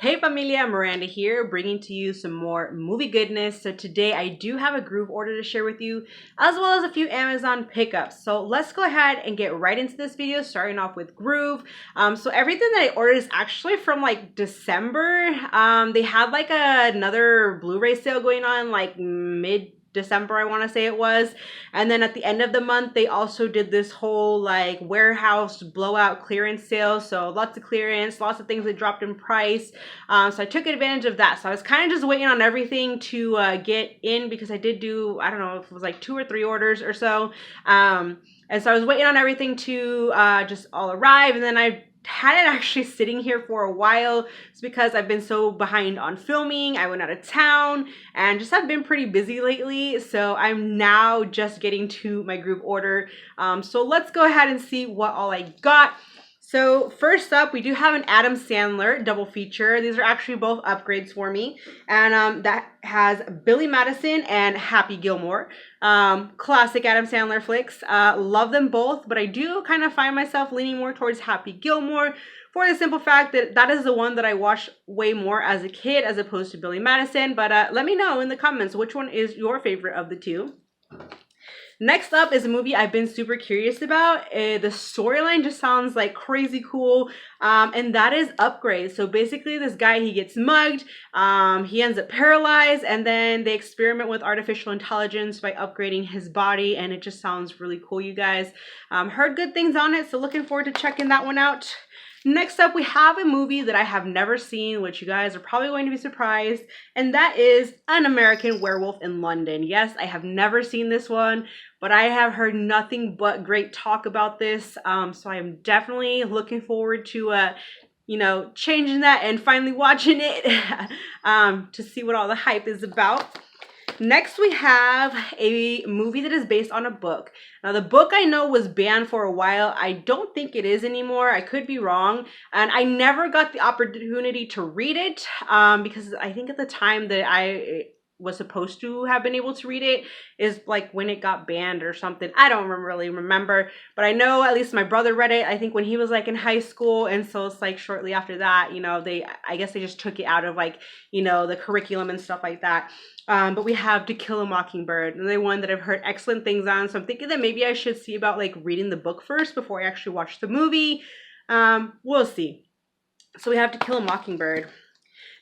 Hey familia, Miranda here, bringing to you some more movie goodness. So today I do have a Gruv order to share with you, as well as a few Amazon pickups. So let's go ahead and get right into this video, starting off with Gruv. So everything that I ordered is actually from like December. They had like another Blu-ray sale going on like mid-December, I want to say it was. And then at the end of the month, they also did this whole like warehouse blowout clearance sale. So lots of clearance, lots of things that dropped in price. So I took advantage of that. So I was kind of just waiting on everything to get in because I did do, I don't know if it was like 2 or 3 orders or so. And so I was waiting on everything to just all arrive. And then I had it actually sitting here for a while. It's because I've been so behind on filming. I went out of town and just have been pretty busy lately. So I'm now just getting to my Gruv order. So let's go ahead and see what all I got. So first up, we do have an Adam Sandler double feature. These are actually both upgrades for me. And that has Billy Madison and Happy Gilmore. Classic Adam Sandler flicks. Love them both, but I do kind of find myself leaning more towards Happy Gilmore for the simple fact that that is the one that I watched way more as a kid as opposed to Billy Madison. But let me know in the comments which one is your favorite of the two. Next up is a movie I've been super curious about. The storyline just sounds like crazy cool, and that is Upgrade. So basically this guy, he gets mugged, he ends up paralyzed, and then they experiment with artificial intelligence by upgrading his body, and it just sounds really cool, you guys. Heard good things on it, so looking forward to checking that one out. Next up, we have a movie that I have never seen, which you guys are probably going to be surprised, and that is An American Werewolf in London. Yes, I have never seen this one, but I have heard nothing but great talk about this, so I am definitely looking forward to, you know, changing that and finally watching it to see what all the hype is about. Next, we have a movie that is based on a book. Now, the book I know was banned for a while. I don't think it is anymore. I could be wrong. And I never got the opportunity to read it because I think at the time that I was supposed to have been able to read it is like when it got banned or something. I don't really remember, but I know at least my brother read it, I think when he was like in high school. And so it's like shortly after that, you know, I guess they just took it out of like, you know, the curriculum and stuff like that. But we have To Kill a Mockingbird, another one that I've heard excellent things on. So I'm thinking that maybe I should see about like reading the book first before I actually watch the movie. We'll see. So we have To Kill a Mockingbird.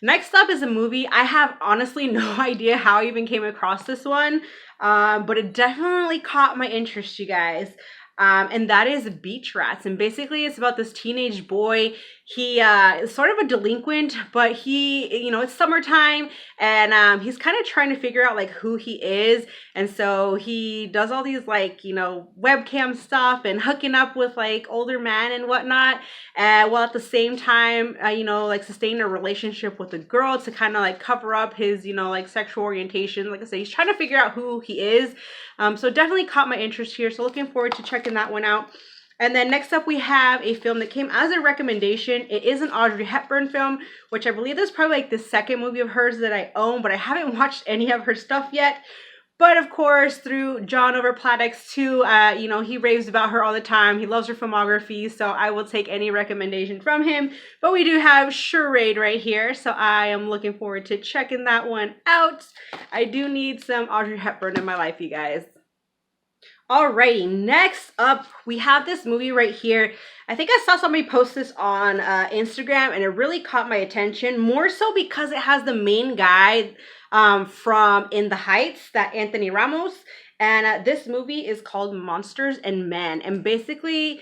Next up is a movie. I have honestly no idea how I even came across this one, but it definitely caught my interest, you guys. And that is Beach Rats. And basically it's about this teenage boy. He is sort of a delinquent, but he, you know, it's summertime and he's kind of trying to figure out like who he is. And so he does all these like, you know, webcam stuff and hooking up with like older men and whatnot. While at the same time, you know, like sustaining a relationship with a girl to kind of like cover up his, you know, like sexual orientation. Like I said, he's trying to figure out who he is. So definitely caught my interest here. So looking forward to checking that one out. And then next up, we have a film that came as a recommendation. It is an Audrey Hepburn film, which I believe is probably like the second movie of hers that I own, but I haven't watched any of her stuff yet. But of course, through John over Pladex 2, you know, he raves about her all the time. He loves her filmography, so I will take any recommendation from him. But we do have Charade right here, so I am looking forward to checking that one out. I do need some Audrey Hepburn in my life, you guys. Alrighty, next up, we have this movie right here. I think I saw somebody post this on Instagram, and it really caught my attention, more so because it has the main guy from In the Heights, that Anthony Ramos. And this movie is called Monsters and Men. And basically,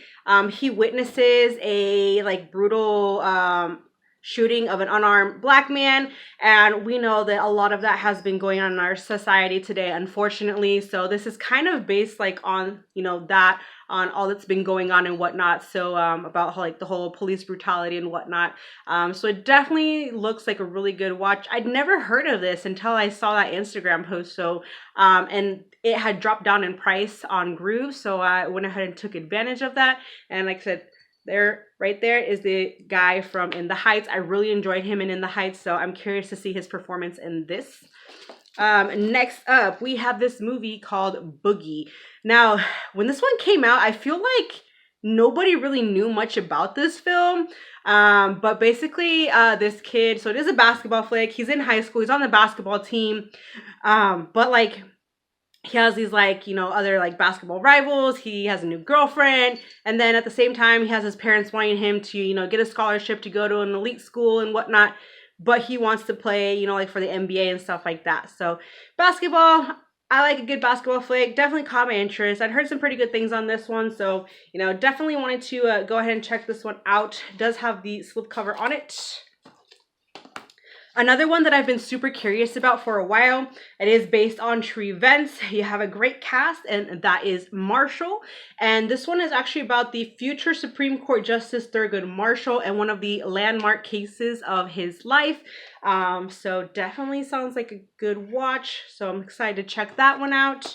he witnesses a like brutal shooting of an unarmed black man, and we know that a lot of that has been going on in our society today, unfortunately. So this is kind of based like on, you know, that, on all that's been going on and whatnot. So about how, like the whole police brutality and whatnot. So it definitely looks like a really good watch. I'd never heard of this until I saw that Instagram post. So and it had dropped down in price on Gruv, so I went ahead and took advantage of that. And like I said, there, right there is the guy from In the Heights. I really enjoyed him in The Heights, so I'm curious to see his performance in this. Next up, we have this movie called Boogie. Now, when this one came out, I feel like nobody really knew much about this film. But basically, this kid, so it is a basketball flick. He's in high school. He's on the basketball team. But like, he has these like, you know, other like basketball rivals. He has a new girlfriend. And then at the same time, he has his parents wanting him to, you know, get a scholarship to go to an elite school and whatnot. But he wants to play, you know, like for the NBA and stuff like that. So basketball, I like a good basketball flick. Definitely caught my interest. I'd heard some pretty good things on this one. So, you know, definitely wanted to go ahead and check this one out. It does have the slipcover on it. Another one that I've been super curious about for a while, it is based on true events. You have a great cast, and that is Marshall. And this one is actually about the future Supreme Court Justice Thurgood Marshall and one of the landmark cases of his life. So definitely sounds like a good watch. So I'm excited to check that one out.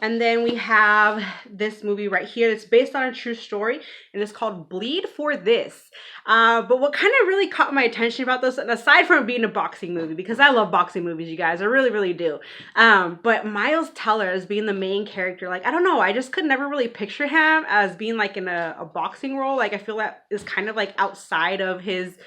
And then we have this movie right here that's based on a true story, and it's called Bleed for This. But what kind of really caught my attention about this, and aside from it being a boxing movie, because I love boxing movies, you guys, I really, really do. But Miles Teller as being the main character, like, I don't know, I just could never really picture him as being like in a boxing role. Like, I feel that is kind of like outside of his,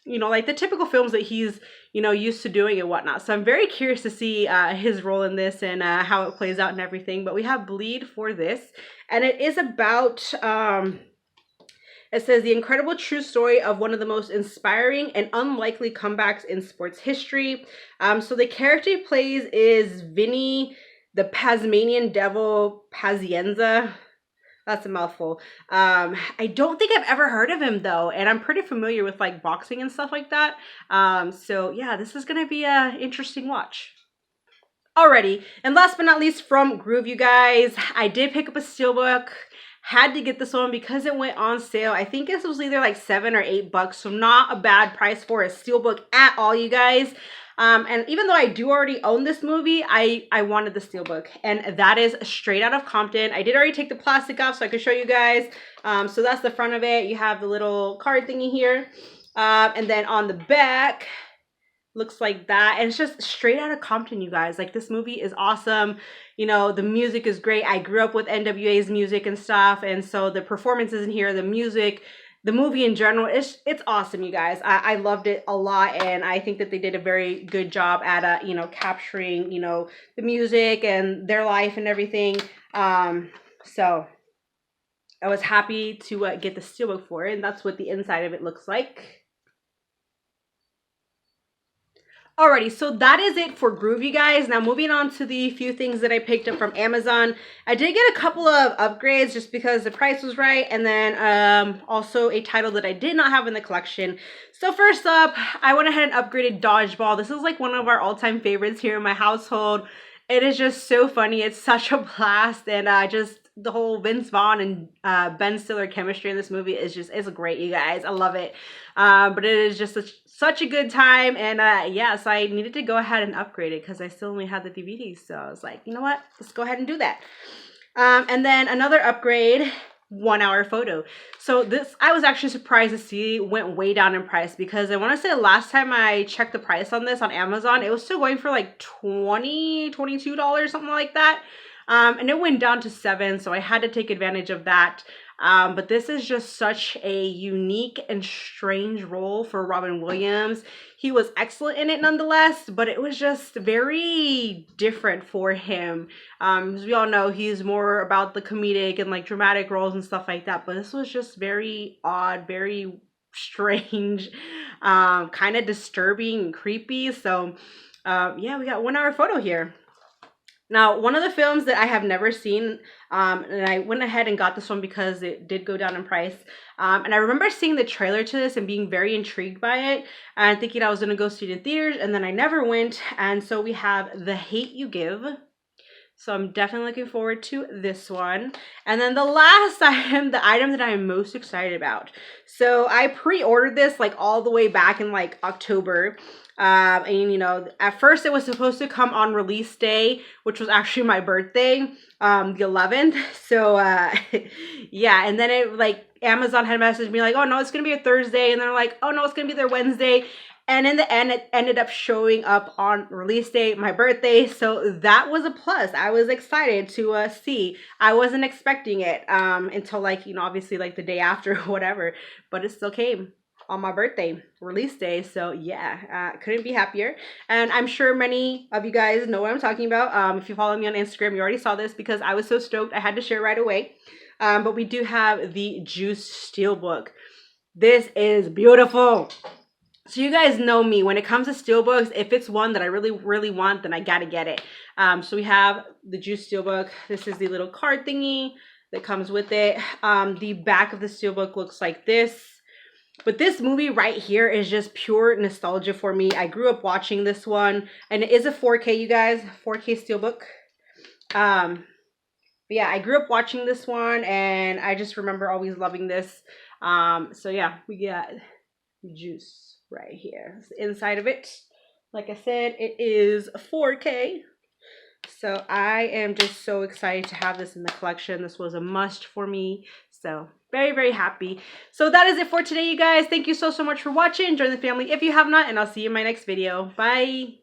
you know, like the typical films that he's, you know, used to doing and whatnot. So I'm very curious to see his role in this and how it plays out and everything. But we have Bleed for This. And it is about, it says, the incredible true story of one of the most inspiring and unlikely comebacks in sports history. So the character he plays is Vinny, the Tasmanian Devil Pazienza. That's a mouthful. I don't think I've ever heard of him though, and I'm pretty familiar with like boxing and stuff like that. So yeah, this is gonna be a interesting watch. Alrighty, and last but not least from Gruv, you guys, I did pick up a Steelbook. Had to get this one because it went on sale. I think this was either like $7 or $8, so not a bad price for a Steelbook at all, you guys. And even though I do already own this movie, I wanted the Steelbook, and that is straight out of Compton. I did already take the plastic off so I could show you guys. So that's the front of it. You have the little card thingy here. And then on the back, looks like that. And it's just straight out of Compton, you guys. Like, this movie is awesome. You know, the music is great. I grew up with NWA's music and stuff. And so the performances in here, the music, the movie in general, it's awesome, you guys. I loved it a lot, and I think that they did a very good job at, you know, capturing, you know, the music and their life and everything. So I was happy to get the Steelbook for it, and that's what the inside of it looks like. Alrighty, so that is it for Gruv, you guys. Now moving on to the few things that I picked up from Amazon. I did get a couple of upgrades just because the price was right, and then also a title that I did not have in the collection. So first up, I went ahead and upgraded Dodgeball. This is like one of our all-time favorites here in my household. It is just so funny. It's such a blast, and just the whole Vince Vaughn and Ben Stiller chemistry in this movie is great, you guys. I love it. But it is just such a good time, and yeah, so I needed to go ahead and upgrade it because I still only had the DVDs. So I was like, you know what? Let's go ahead and do that. And then another upgrade, 1 hour photo. So this, I was actually surprised to see went way down in price, because I want to say the last time I checked the price on this on Amazon, it was still going for like $22, something like that. And it went down to $7, so I had to take advantage of that. But this is just such a unique and strange role for Robin Williams. He was excellent in it nonetheless, but it was just very different for him. As we all know, he's more about the comedic and like dramatic roles and stuff like that. But this was just very odd, very strange, kind of disturbing and creepy. So yeah, we got 1 hour photo here. Now, one of the films that I have never seen, and I went ahead and got this one because it did go down in price. And I remember seeing the trailer to this and being very intrigued by it and thinking I was going to go see it in theaters, and then I never went. And so we have The Hate U Give. So I'm definitely looking forward to this one. And then the last item, the item that I am most excited about. So I pre-ordered this like all the way back in like October. And you know, at first it was supposed to come on release day, which was actually my birthday, the 11th. So yeah, and then it like Amazon had messaged me like, oh no, it's gonna be a Thursday, and they're like, oh no, it's gonna be their Wednesday. And in the end, it ended up showing up on release date, my birthday. So that was a plus. I was excited to see. I wasn't expecting it until like, you know, obviously like the day after or whatever, but it still came on my birthday, release day. So yeah, couldn't be happier. And I'm sure many of you guys know what I'm talking about. If you follow me on Instagram, you already saw this because I was so stoked. I had to share right away. But we do have the Juice Steelbook. This is beautiful. So you guys know me, when it comes to Steelbooks, if it's one that I really, really want, then I gotta get it. So we have the Juice Steelbook. This is the little card thingy that comes with it. The back of the Steelbook looks like this. But this movie right here is just pure nostalgia for me. I grew up watching this one, and it is a 4K, you guys, 4K Steelbook. But yeah, I grew up watching this one, and I just remember always loving this. So yeah, we got Juice right here. The inside of it, like I said, it is 4K. So I am just so excited to have this in the collection. This was a must for me. So very, very happy. So that is it for today, you guys. Thank you so much for watching. Join the family if you have not, and I'll see you in my next video. Bye.